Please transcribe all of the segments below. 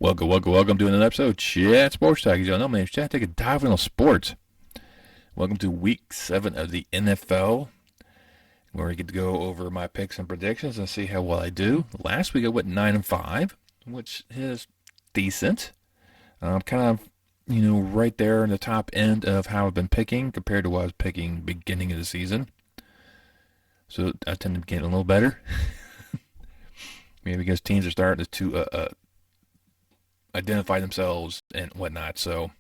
Welcome to another episode of Chat Sports Talk. As y'all know, my name's Chad. Take a dive into sports. Welcome to Week 7 of the NFL, where we get to go over my picks and predictions and see how well I do. Last week I went 9-5, which is decent. Kind of, right there in the top end of how I've been picking compared to what I was picking beginning of the season. So I tend to get a little better. Maybe because teams are starting to identify themselves and whatnot. So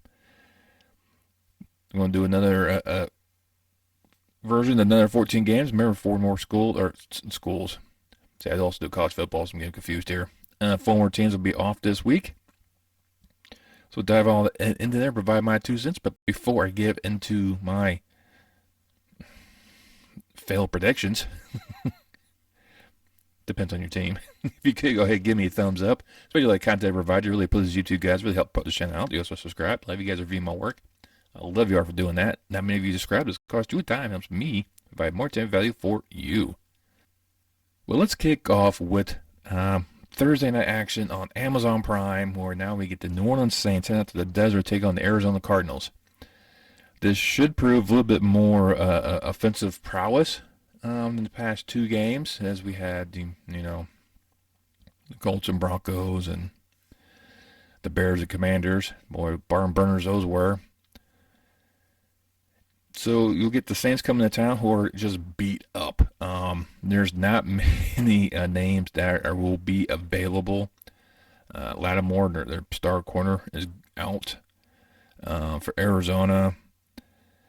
I'm going to do another version, another 14 games. Remember, 4 more schools. See, I also do college football, so I'm getting confused here. 4 more teams will be off this week. So we'll dive all into there, provide my 2 cents. But before I give into my failed predictions, depends on your team. If you could go ahead and give me a thumbs up, especially like content I provide, really pleases you two guys. Really help put the channel out. You also subscribe. Love you guys review my work. I love you all for doing that. Not many of you subscribe. This costs you a time. Helps me provide more time value for you. Well, let's kick off with Thursday night action on Amazon Prime, where now we get the New Orleans Saints head out to the desert, take on the Arizona Cardinals. This should prove a little bit more offensive prowess in the past 2 games, as we had the Colts and Broncos and the Bears and Commanders. Boy, barn burners those were. So you'll get the Saints coming to town who are just beat up. There's not many names that will be available. Lattimore, their star corner, is out for Arizona.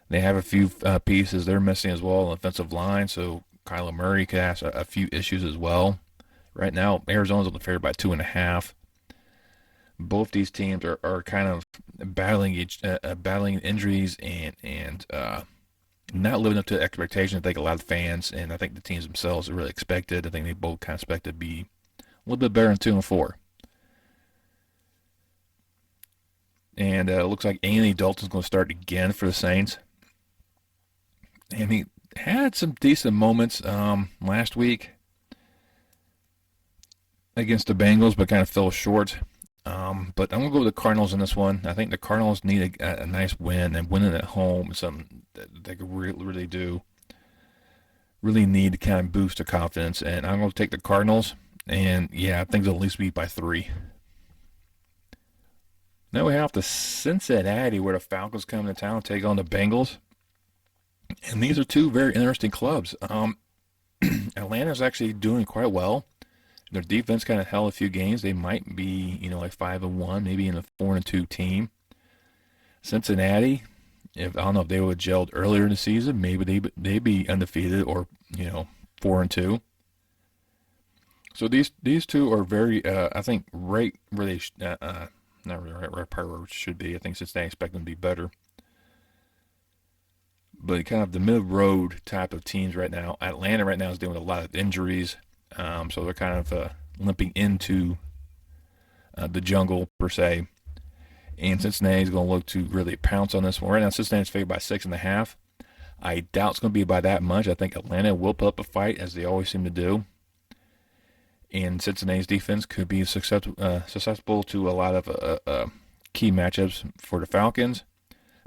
They have a few pieces they're missing as well on the offensive line, so Kyler Murray could have a few issues as well. Right now, Arizona's on the favorite by 2.5. Both these teams are kind of battling injuries and not living up to expectations. I think a lot of fans and I think the teams themselves are really expected. I think they both kind of expect to be a little bit better than 2-4. And it looks like Anthony Dalton's going to start again for the Saints. And he had some decent moments last week against the Bengals, but kind of fell short. But I'm going to go with the Cardinals in this one. I think the Cardinals need a nice win, and winning at home is something that they could really do. Really need to kind of boost their confidence, and I'm going to take the Cardinals. And, yeah, I think they'll at least be by 3. Now we have the Cincinnati, where the Falcons come to town and take on the Bengals. And these are 2 very interesting clubs. Atlanta's actually doing quite well. Their defense kind of held a few games. They might be, like 5-1, maybe in a 4-2 team. Cincinnati, I don't know if they would have gelled earlier in the season, maybe they'd be undefeated or 4-2. So these 2 are very, I think, right where they not really right where it should be. I think Cincinnati expect them to be better. But kind of the mid-road type of teams right now. Atlanta right now is dealing with a lot of injuries. So they're kind of limping into the jungle, per se. And Cincinnati's going to look to really pounce on this one. Right now, Cincinnati's favored by 6.5. I doubt it's going to be by that much. I think Atlanta will put up a fight, as they always seem to do. And Cincinnati's defense could be susceptible to a lot of key matchups for the Falcons.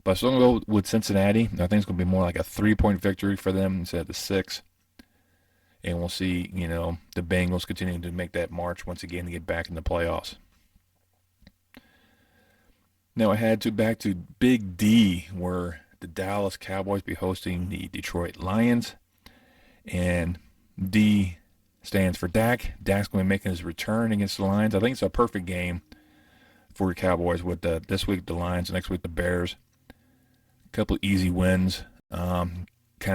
But I'm still going to go with Cincinnati. I think it's going to be more like a 3-point victory for them instead of the 6. And we'll see, the Bengals continuing to make that march once again to get back in the playoffs. Now I had to back to Big D, where the Dallas Cowboys be hosting the Detroit Lions. And D stands for Dak. Dak's going to be making his return against the Lions. I think it's a perfect game for the Cowboys with this week the Lions, next week the Bears. A couple easy wins. Kind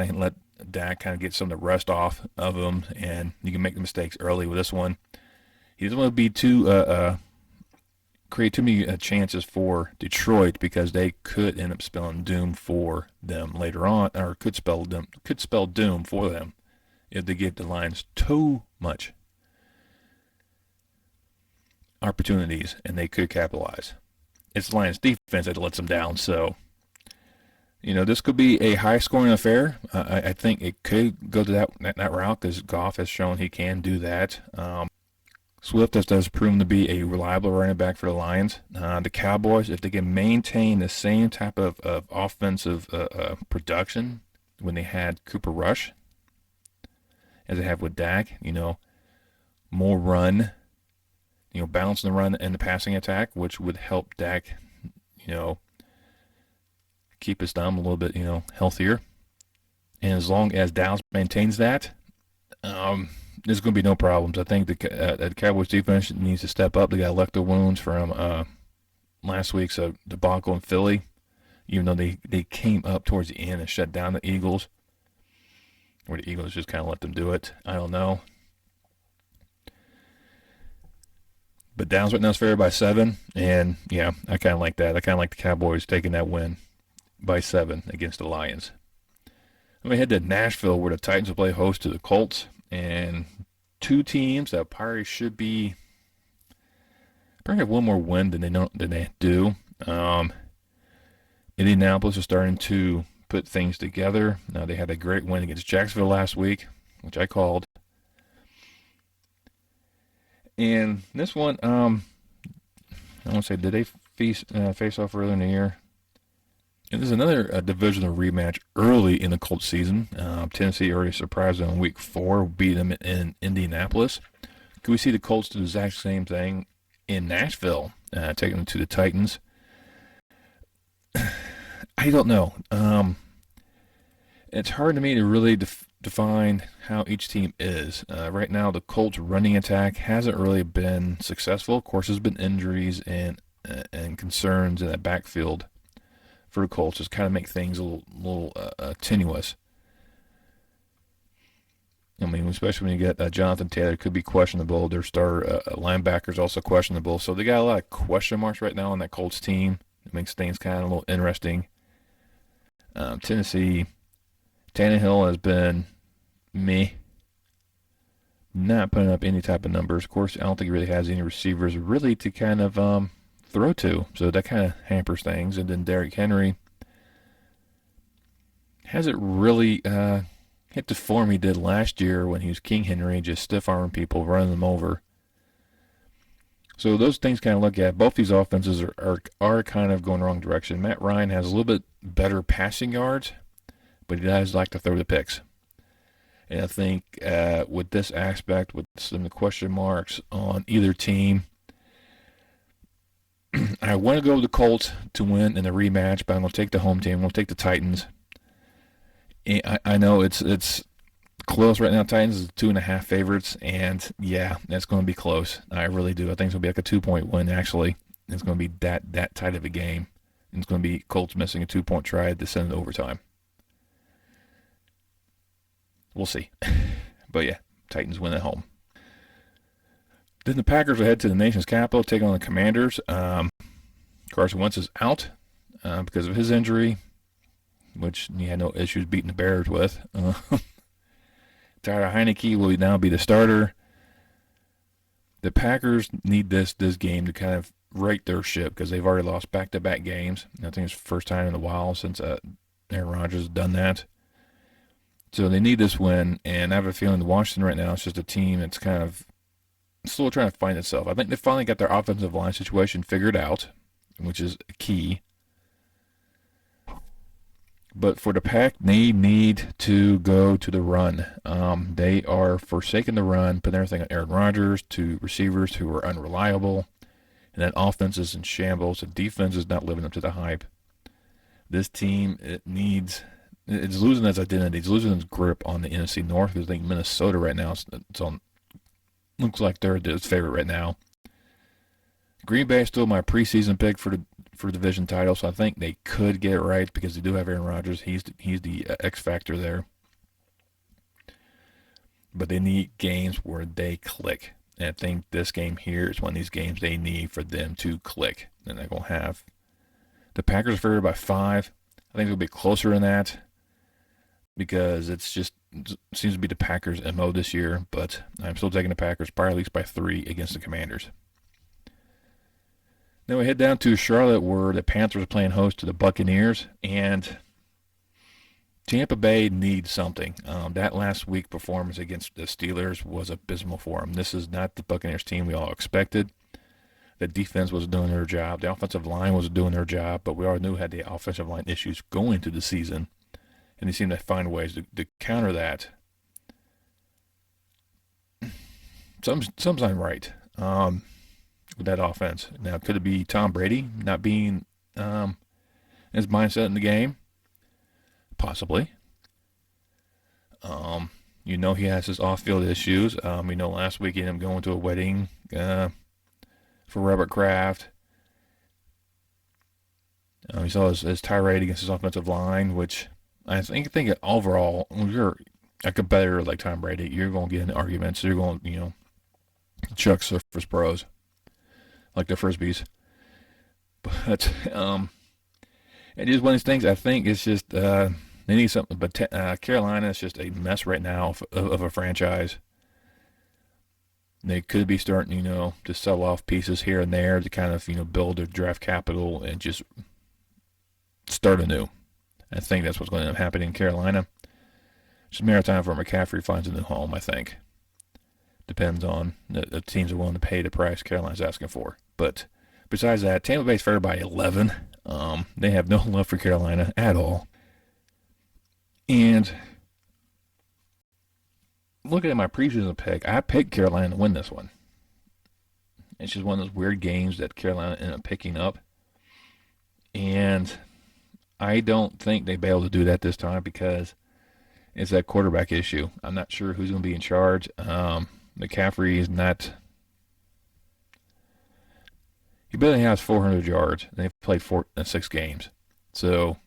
of let Dak kind of get some of the rust off of him, and you can make the mistakes early with this one. He doesn't want to be create too many chances for Detroit, because they could end up spelling doom for them later on, or could spell doom for them if they give the Lions too much opportunities, and they could capitalize. It's the Lions defense that lets them down, so this could be a high-scoring affair. I think it could go to that route, because Goff has shown he can do that. Swift has proven to be a reliable running back for the Lions. The Cowboys, if they can maintain the same type of offensive production when they had Cooper Rush, as they have with Dak, more run, balancing the run and the passing attack, which would help Dak, keep his thumb a little bit, healthier. And as long as Dallas maintains that, there's going to be no problems. I think the Cowboys defense needs to step up. They got elective wounds from last week's debacle in Philly, even though they came up towards the end and shut down the Eagles, or the Eagles just kind of let them do it. I don't know. But Dallas right now is favored by 7, and yeah, I kind of like that. I kind of like the Cowboys taking that win by 7 against the Lions. Let me head to Nashville, where the Titans will play host to the Colts, and two teams that probably should be have one more win than they do. Indianapolis is starting to put things together. Now they had a great win against Jacksonville last week, which I called. And this one, I want to say, did they face off earlier in the year? And there's another divisional rematch early in the Colts season. Tennessee already surprised them in Week 4, beat them in Indianapolis. Could we see the Colts do the exact same thing in Nashville, taking them to the Titans? I don't know. It's hard to me to really define how each team is. Right now, the Colts' running attack hasn't really been successful. Of course, there's been injuries and concerns in that backfield for the Colts, just kind of make things a little tenuous. I mean, especially when you get Jonathan Taylor, could be questionable. Their starter linebacker is also questionable. So they got a lot of question marks right now on that Colts team. It makes things kind of a little interesting. Tennessee, Tannehill has been not putting up any type of numbers. Of course, I don't think he really has any receivers really to kind of throw to, so that kind of hampers things. And then Derrick Henry hasn't really hit the form he did last year when he was King Henry, just stiff-arming people, running them over. So those things kind of look at. Both these offenses are kind of going the wrong direction. Matt Ryan has a little bit better passing yards, but he does like to throw the picks. And I think with this aspect, with some question marks on either team, I want to go with the Colts to win in the rematch, but I'm going to take the home team. I'm going to take the Titans. And I know it's close right now. Titans is 2.5 favorites, and yeah, that's going to be close. I really do. I think it's going to be like a 2-point win, actually. It's going to be that tight of a game. And it's going to be Colts missing a 2-point try to send it to overtime. We'll see. But yeah, Titans win at home. Then the Packers will head to the nation's capital, take on the Commanders. Carson Wentz is out because of his injury, which he had no issues beating the Bears with. Tyler Heineke will now be the starter. The Packers need this game to kind of right their ship because they've already lost back-to-back games. I think it's the first time in a while since Aaron Rodgers has done that. So they need this win, and I have a feeling that Washington right now is just a team that's kind of still trying to find itself. I think they finally got their offensive line situation figured out, which is key. But for the Pack, they need to go to the run. They are forsaking the run, putting everything on Aaron Rodgers, to receivers who are unreliable, and that offense is in shambles. The defense is not living up to the hype. This team, it's losing its identity. It's losing its grip on the NFC North because I think Minnesota right now looks like they're its favorite right now. Green Bay is still my preseason pick for division title, so I think they could get it right because they do have Aaron Rodgers. He's the X factor there. But they need games where they click. And I think this game here is one of these games they need for them to click. And they're going to have the Packers favored by 5. I think it'll be closer than that because it seems to be the Packers' MO this year. But I'm still taking the Packers probably at least by 3 against the Commanders. Then we head down to Charlotte where the Panthers are playing host to the Buccaneers. And Tampa Bay needs something. That last week performance against the Steelers was abysmal for them. This is not the Buccaneers team we all expected. The defense was doing their job. The offensive line was doing their job, but we already knew had the offensive line issues going into the season, and they seemed to find ways to counter that. Sometimes I'm right with that offense. Now, could it be Tom Brady not being his mindset in the game? Possibly. He has his off-field issues. Last weekend him going to a wedding for Robert Kraft. You saw his tirade against his offensive line, which I think overall, when you're a competitor like Tom Brady, you're going to get into arguments. You're going, chuck Surface Pros like the Frisbees. But it is one of these things. I think it's just they need something. But Carolina is just a mess right now of a franchise. They could be starting, to sell off pieces here and there to kind of, build their draft capital and just start anew. I think that's what's going to end up happening in Carolina. Just a matter of time before McCaffrey finds a new home, I think. Depends on the teams are willing to pay the price Carolina's asking for. But besides that, Tampa Bay's favored by 11. They have no love for Carolina at all. And looking at my preseason pick, I picked Carolina to win this one. It's just one of those weird games that Carolina ended up picking up. And I don't think they'll be able to do that this time because it's that quarterback issue. I'm not sure who's going to be in charge. McCaffrey is not. He barely has 400 yards. And they've played 6 games. So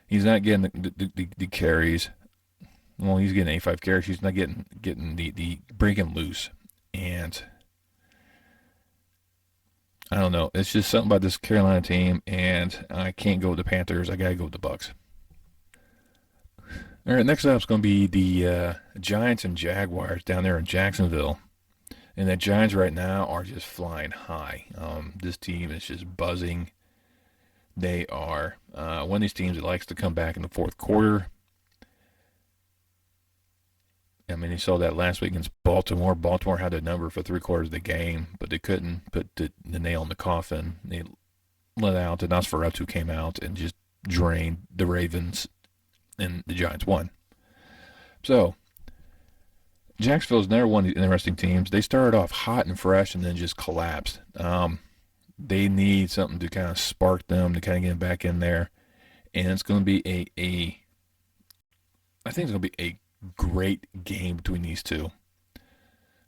he's not getting the carries. Well, he's getting 85 carries. He's not getting the breaking loose. And I don't know. It's just something about this Carolina team, and I can't go with the Panthers. I got to go with the Bucks. All right, next up is going to be the Giants and Jaguars down there in Jacksonville. And the Giants right now are just flying high. This team is just buzzing. They are one of these teams that likes to come back in the fourth quarter. I mean, you saw that last week against Baltimore. Baltimore had a number for 3/4 of the game, but they couldn't put the nail in the coffin. They let out, and Nosferatu came out and just drained the Ravens, and the Giants won. So, Jacksonville's another one of the interesting teams. They started off hot and fresh and then just collapsed. They need something to kind of spark them, to kind of get them back in there. And it's going to be I think it's going to be a great game between these two.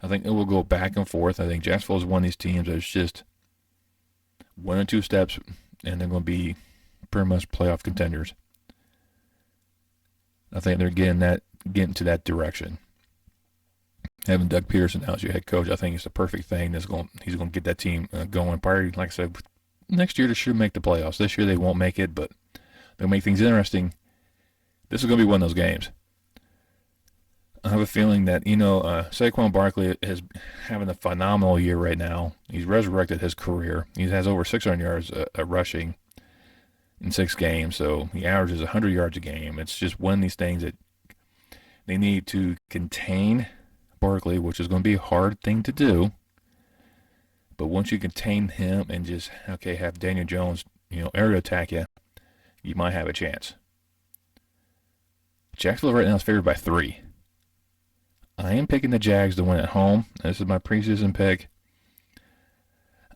I think it will go back and forth. I think Jacksonville is one of these teams that's just 1 or 2 steps, and they're going to be pretty much playoff contenders. I think they're getting to that direction. Having Doug Peterson now as your head coach, I think it's the perfect thing. He's going to get that team going. Probably, like I said, next year they should make the playoffs. This year they won't make it, but they'll make things interesting. This is going to be one of those games. I have a feeling that, Saquon Barkley is having a phenomenal year right now. He's resurrected his career. He has over 600 yards rushing in 6 games, so he averages 100 yards a game. It's just one of these things that they need to contain Barkley, which is going to be a hard thing to do. But once you contain him and just, have Daniel Jones, aerial attack you, you might have a chance. Jacksonville right now is favored by 3. I am picking the Jags to win at home. This is my preseason pick.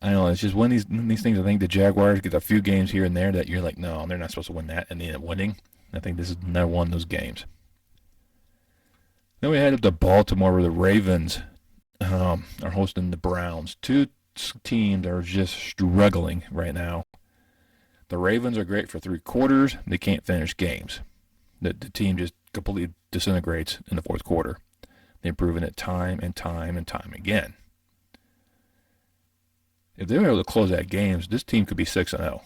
I know it's just one of these things. I think the Jaguars get a few games here and there that you're like, no, they're not supposed to win that, and they end up winning. I think this is another one of those games. Then we head up to Baltimore where the Ravens are hosting the Browns. 2 teams are just struggling right now. The Ravens are great for 3/4. They can't finish games. The team just completely disintegrates in the fourth quarter. They've proven it time and time and time again. If they were able to close out games, this team could be 6-0.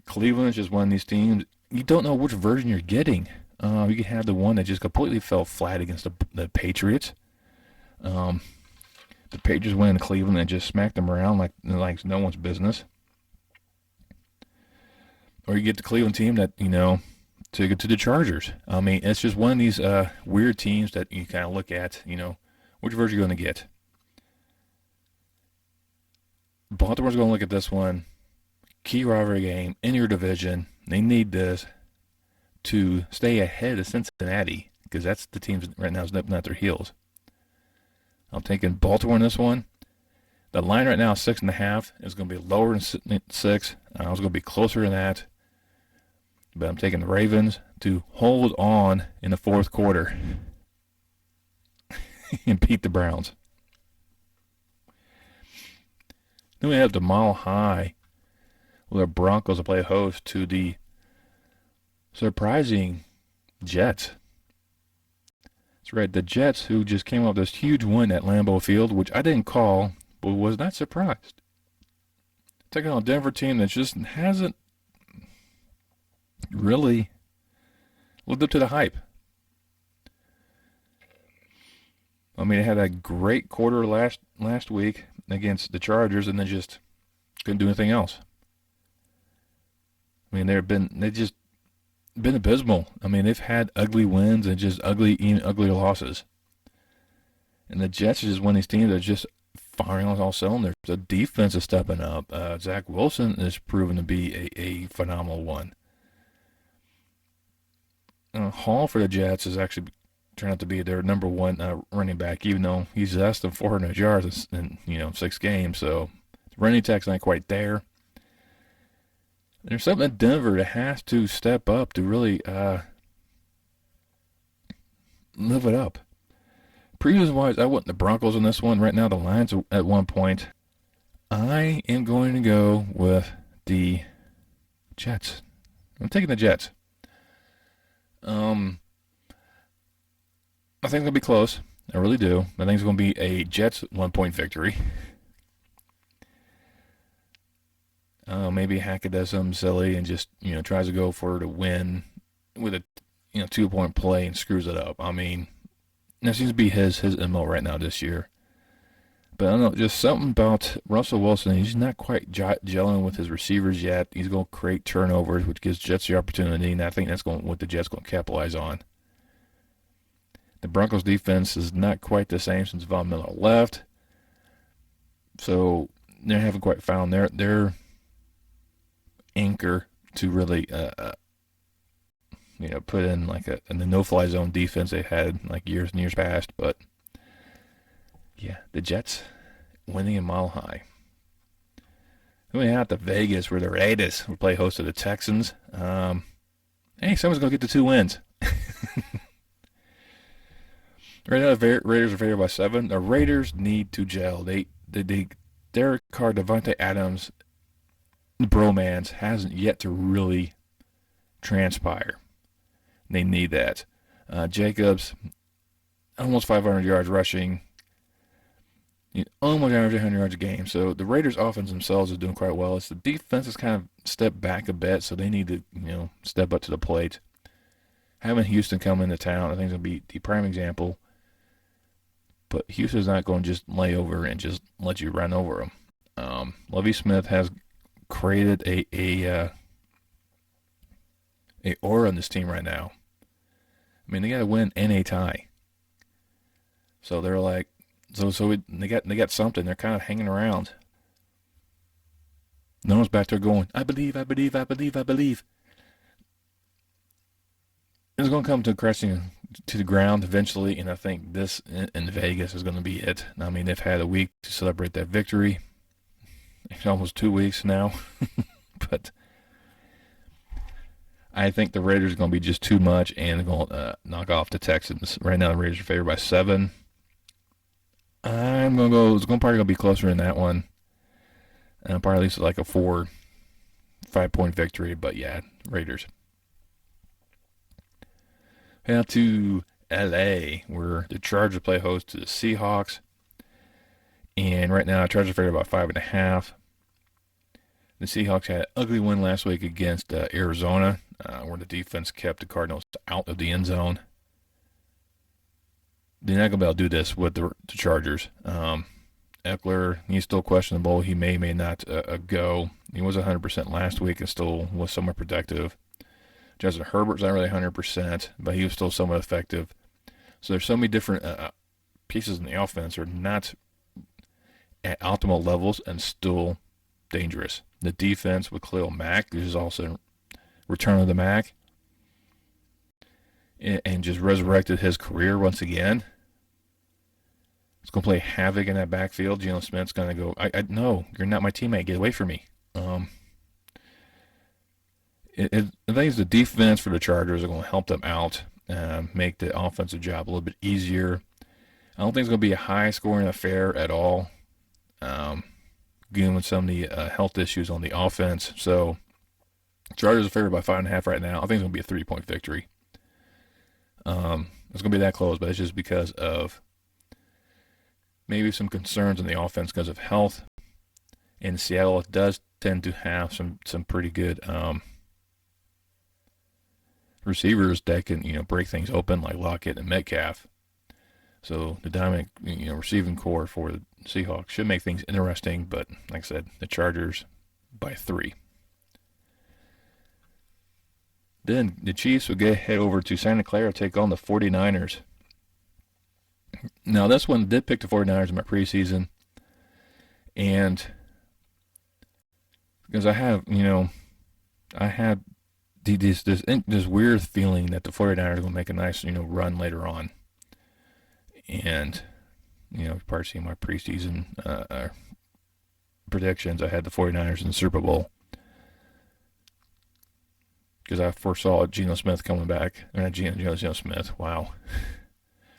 Cleveland is just one of these teams. You don't know which version you're getting. You can have the one that just completely fell flat against the Patriots. The Patriots went into Cleveland and just smacked them around like no one's business. or you get the Cleveland team that, to get to the Chargers. I mean, it's just one of these weird teams that you kind of look at, which version are you going to get? Baltimore's going to look at this one. Key rivalry game in your division. They need this to stay ahead of Cincinnati because that's the team right now is nipping at their heels. I'm taking Baltimore in this one. The line right now is 6.5. It's going to be lower than 6. It's going to be closer than that. But I'm taking the Ravens to hold on in the fourth quarter and beat the Browns. Then we have the Mile High, where the Broncos will play host to the surprising Jets. That's right, the Jets, who just came off this huge win at Lambeau Field, which I didn't call, but was not surprised. Taking on a Denver team that just hasn't really lived up to the hype. I mean, they had a great quarter last week against the Chargers, and then just couldn't do anything else. I mean, they've just been abysmal. I mean, they've had ugly wins and just even uglier losses. And the Jets are just one of these teams that are just firing on all cylinders. The defense is stepping up. Zach Wilson is proven to be a phenomenal one. Hall for the Jets is actually turned out to be their number one running back, even though he's less than 400 yards in 6 games. So the running attack's not quite there. There's something in Denver that has to step up to really live it up. Previews-wise, I went the Broncos on this one. Right now, the Lions are at 1 point. I am going to go with the Jets. I'm taking the Jets. I think it'll be close. I really do. I think it's going to be a Jets 1 point victory. Maybe Hackett does something silly and just, tries to go for the win with a, 2 point play and screws it up. I mean, that seems to be his MO right now this year. But I don't know, just something about Russell Wilson. He's not quite gelling with his receivers yet. He's going to create turnovers, which gives Jets the opportunity, and I think that's what the Jets going to capitalize on. The Broncos defense is not quite the same since Von Miller left. So they haven't quite found their anchor to really put in like in the no-fly zone defense they had like years and years past. But yeah, the Jets winning in Mile High. Then we have to Vegas where the Raiders will play host to the Texans. Hey, someone's going to get the 2 wins. Right now, the Raiders are favored by 7. The Raiders need to gel. Derek Carr, Devontae Adams, bromance hasn't yet to really transpire. They need that. Jacobs, almost 500 yards rushing, almost averaging 100 yards a game. So the Raiders' offense themselves is doing quite well. It's the defense has kind of stepped back a bit, so they need to step up to the plate. Having Houston come into town, I think is going to be the prime example. But Houston's not going to just lay over and just let you run over them. Lovie Smith has created a aura on this team right now. I mean, they got to win and a tie. So they're like, they got something. They're kind of hanging around. No one's back there going, I believe. It's going to come to crashing to the ground eventually, and I think this in Vegas is going to be it. I mean, they've had a week to celebrate that victory. It's almost 2 weeks now. But I think the Raiders are going to be just too much, and they're going to knock off the Texans. Right now, the Raiders are favored by 7. I'm going to go, it's probably going to be closer in that one. Probably at least like a 4-5 point victory, but yeah, Raiders. Now to LA, where the Chargers play host to the Seahawks. And right now, the Chargers are favored by 5.5. The Seahawks had an ugly win last week against Arizona, where the defense kept the Cardinals out of the end zone. They're not going to be able to do this with the Chargers. Eckler, he's still questionable. He may not go. He was 100% last week and still was somewhat productive. Justin Herbert's not really 100%, but he was still somewhat effective. So there's so many different pieces in the offense are not at optimal levels and still dangerous. The defense with Khalil Mack, this is also return of the Mack, and just resurrected his career once again. It's going to play havoc in that backfield. Geno Smith's going to go, no, you're not my teammate. Get away from me. I think the defense for the Chargers are going to help them out, make the offensive job a little bit easier. I don't think it's going to be a high-scoring affair at all, given some of the health issues on the offense. So Chargers are favored by 5.5 right now. I think it's going to be a 3-point victory. It's going to be that close, but it's just because of maybe some concerns on the offense because of health. In Seattle, it does tend to have some pretty good receivers that can break things open like Lockett and Metcalf. So the dynamic receiving core for the Seahawks should make things interesting. But like I said, the Chargers by 3. Then the Chiefs will head over to Santa Clara, take on the 49ers. Now, this one did pick the 49ers in my preseason. And because I had this weird feeling that the 49ers are going to make a nice, run later on. And, you've probably seen my preseason predictions. I had the 49ers in the Super Bowl. Because I foresaw Geno Smith coming back. Or not Geno Smith. Wow.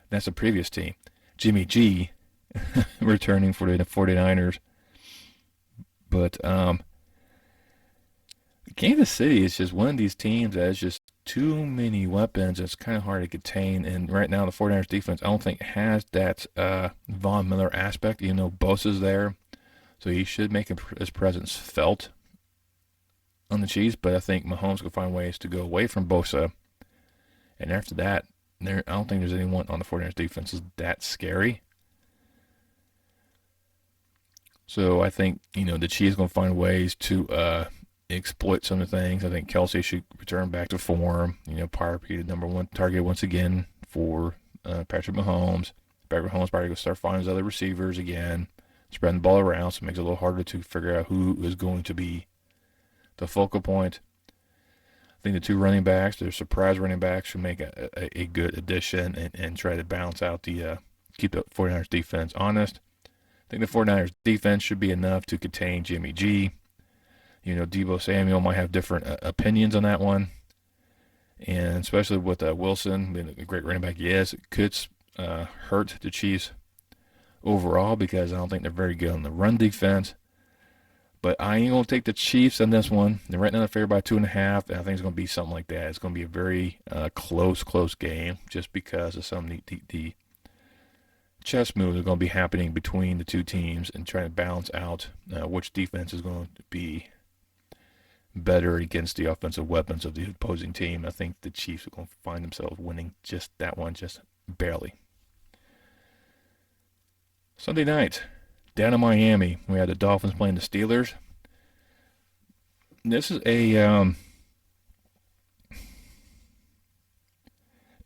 That's the previous team. Jimmy G returning for the 49ers. But Kansas City is just one of these teams that has just too many weapons. It's kind of hard to contain. And right now the 49ers defense, I don't think has that Von Miller aspect. Even though Bosa's there. So he should make his presence felt on the Chiefs, but I think Mahomes will find ways to go away from Bosa. And after that, I don't think there's anyone on the 49ers defense is that scary. So I think, the Chiefs going to find ways to exploit some of the things. I think Kelsey should return back to form. Power be the number one target once again for Patrick Mahomes. Patrick Mahomes probably going to start finding his other receivers again, spreading the ball around, so it makes it a little harder to figure out who is going to be the focal point. I think the two running backs, their surprise running backs, should make a good addition and try to balance out keep the 49ers defense honest. I think the 49ers defense should be enough to contain Jimmy G. Deebo Samuel might have different opinions on that one. And especially with Wilson, being a great running back he is, it could hurt the Chiefs overall because I don't think they're very good on the run defense. But I ain't going to take the Chiefs on this one. They're right now they're favored by 2.5, and I think it's going to be something like that. It's going to be a very close game just because of some of the chess moves that are going to be happening between the two teams and trying to balance out which defense is going to be better against the offensive weapons of the opposing team. I think the Chiefs are going to find themselves winning just that one, just barely. Sunday night. Down in Miami, we had the Dolphins playing the Steelers. This is a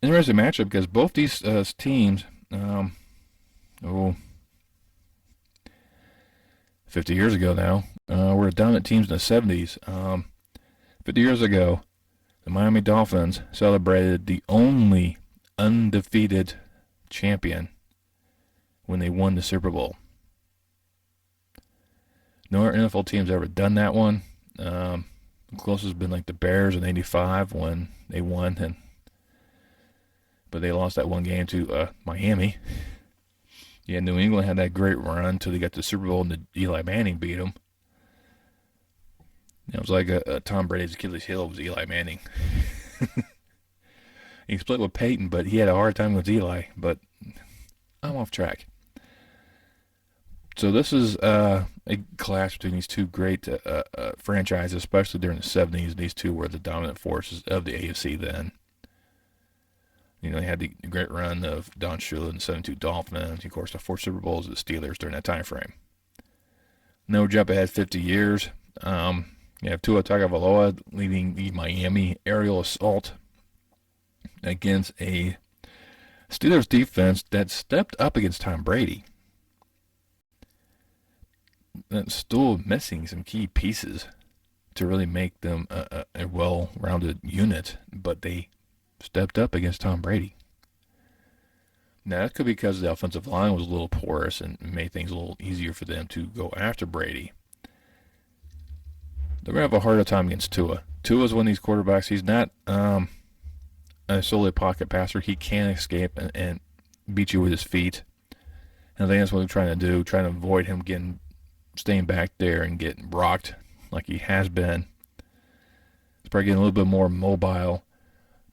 interesting matchup because both these teams, 50 years ago now, were dominant teams in the 70s. 50 years ago, the Miami Dolphins celebrated the only undefeated champion when they won the Super Bowl. No other NFL team's ever done that one. The closest has been like the Bears in '85 when they won, but they lost that one game to Miami. Yeah, New England had that great run until they got to the Super Bowl and Eli Manning beat them. It was like Tom Brady's Achilles heel was Eli Manning. He split with Peyton, but he had a hard time with Eli. But I'm off track. So this is a clash between these two great franchises, especially during the 70s. These two were the dominant forces of the AFC then. They had the great run of Don Shula and the 72 Dolphins. Of course, the 4 Super Bowls of the Steelers during that time frame. Now we jump ahead 50 years. You have Tua Tagovailoa leading the Miami aerial assault against a Steelers defense that stepped up against Tom Brady. That's still missing some key pieces to really make them a well-rounded unit, but they stepped up against Tom Brady. Now, that could be because the offensive line was a little porous and made things a little easier for them to go after Brady. They're going to have a harder time against Tua. Tua's one of these quarterbacks. He's not a solely pocket passer. He can escape and beat you with his feet. And I think that's what they're trying to do, trying to avoid him staying back there and getting rocked like he has been. He's probably getting a little bit more mobile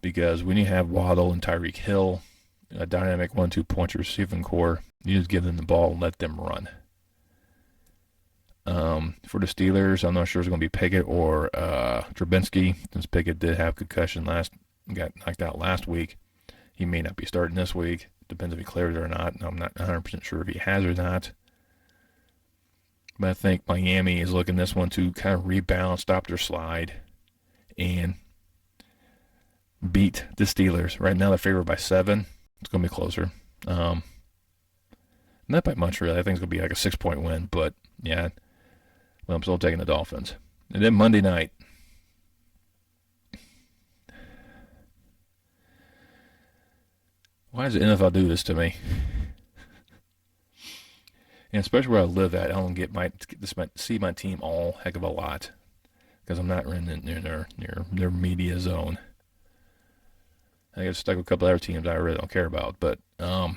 because when you have Waddle and Tyreek Hill, a dynamic 1-2 punch receiving core, you just give them the ball and let them run. For the Steelers, I'm not sure it's going to be Pickett or Trubinsky, since Pickett did have concussion got knocked out last week. He may not be starting this week. Depends if he clears it or not. I'm not 100% sure if he has or not. But I think Miami is looking this one to kind of rebound, stop their slide, and beat the Steelers. Right now they're favored by 7. It's going to be closer. Not by much, really. I think it's going to be like a 6-point win. But, yeah, well, I'm still taking the Dolphins. And then Monday night. Why does the NFL do this to me? And especially where I live at, I don't get see my team all heck of a lot because I'm not near their media zone. I get stuck with a couple other teams I really don't care about. But the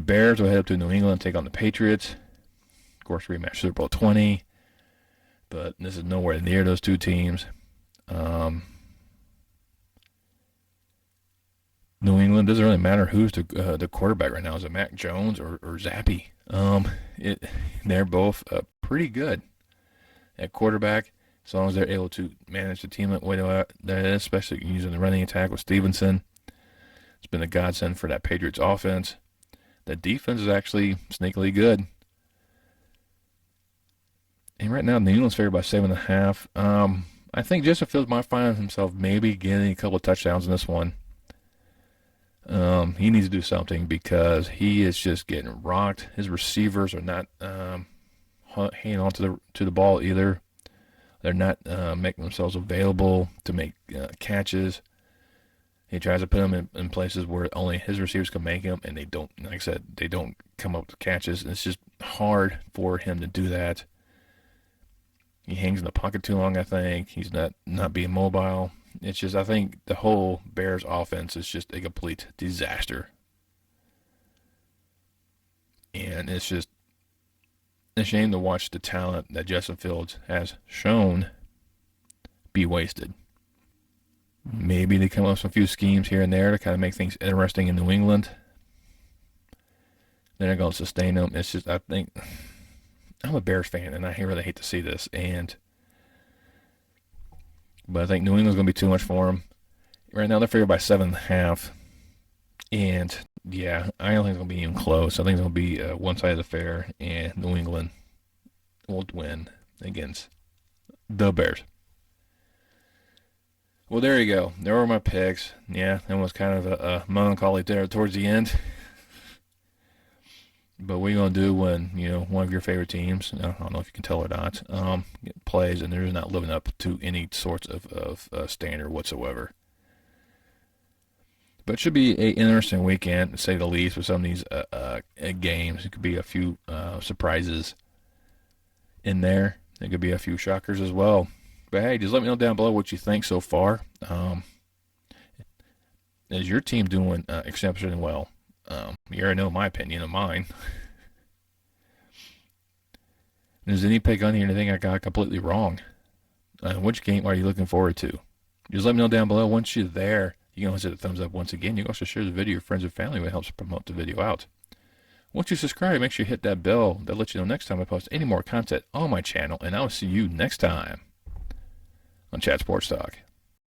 Bears will head up to New England and take on the Patriots. Of course, rematch Super Bowl 20. But this is nowhere near those two teams. New England, doesn't really matter who's the quarterback right now. Is it Mac Jones or Zappy? They're both pretty good at quarterback as long as they're able to manage the team the way that is, especially using the running attack with Stevenson. It's been a godsend for that Patriots offense. The defense is actually sneakily good. And right now, New England's favored by 7.5. I think Justin Fields might find himself maybe getting a couple of touchdowns in this one. He needs to do something because he is just getting rocked. His receivers are not hanging on to the ball either. They're not making themselves available to make catches. He tries to put them in places where only his receivers can make them, and they don't. Like I said, they don't come up with catches. And it's just hard for him to do that. He hangs in the pocket too long, I think. He's not being mobile. It's just, I think the whole Bears offense is just a complete disaster. And it's just a shame to watch the talent that Justin Fields has shown be wasted. Maybe they come up with a few schemes here and there to kind of make things interesting in New England. They're not going to sustain them. It's just, I think, I'm a Bears fan, and I really hate to see this. But I think New England's going to be too much for them. Right now, they're favored by 7.5. And, yeah, I don't think it's going to be even close. I think it's going to be a one-sided affair, and New England will win against the Bears. Well, there you go. There were my picks. Yeah, that was kind of a melancholy there towards the end. But what are you going to do when, one of your favorite teams, I don't know if you can tell or not, plays and they're not living up to any sorts of standard whatsoever. But it should be an interesting weekend, to say the least, with some of these games. It could be a few surprises in there. There could be a few shockers as well. But hey, just let me know down below what you think so far. Is your team doing exceptionally well? You already know my opinion of mine. Is any pick on here anything I got completely wrong? Which game are you looking forward to? Just let me know down below. Once you're there, you can always hit the thumbs up once again. You can also share the video with your friends and family. It helps promote the video out. Once you subscribe, make sure you hit that bell. That'll let you know next time I post any more content on my channel. And I'll see you next time on Chat Sports Talk.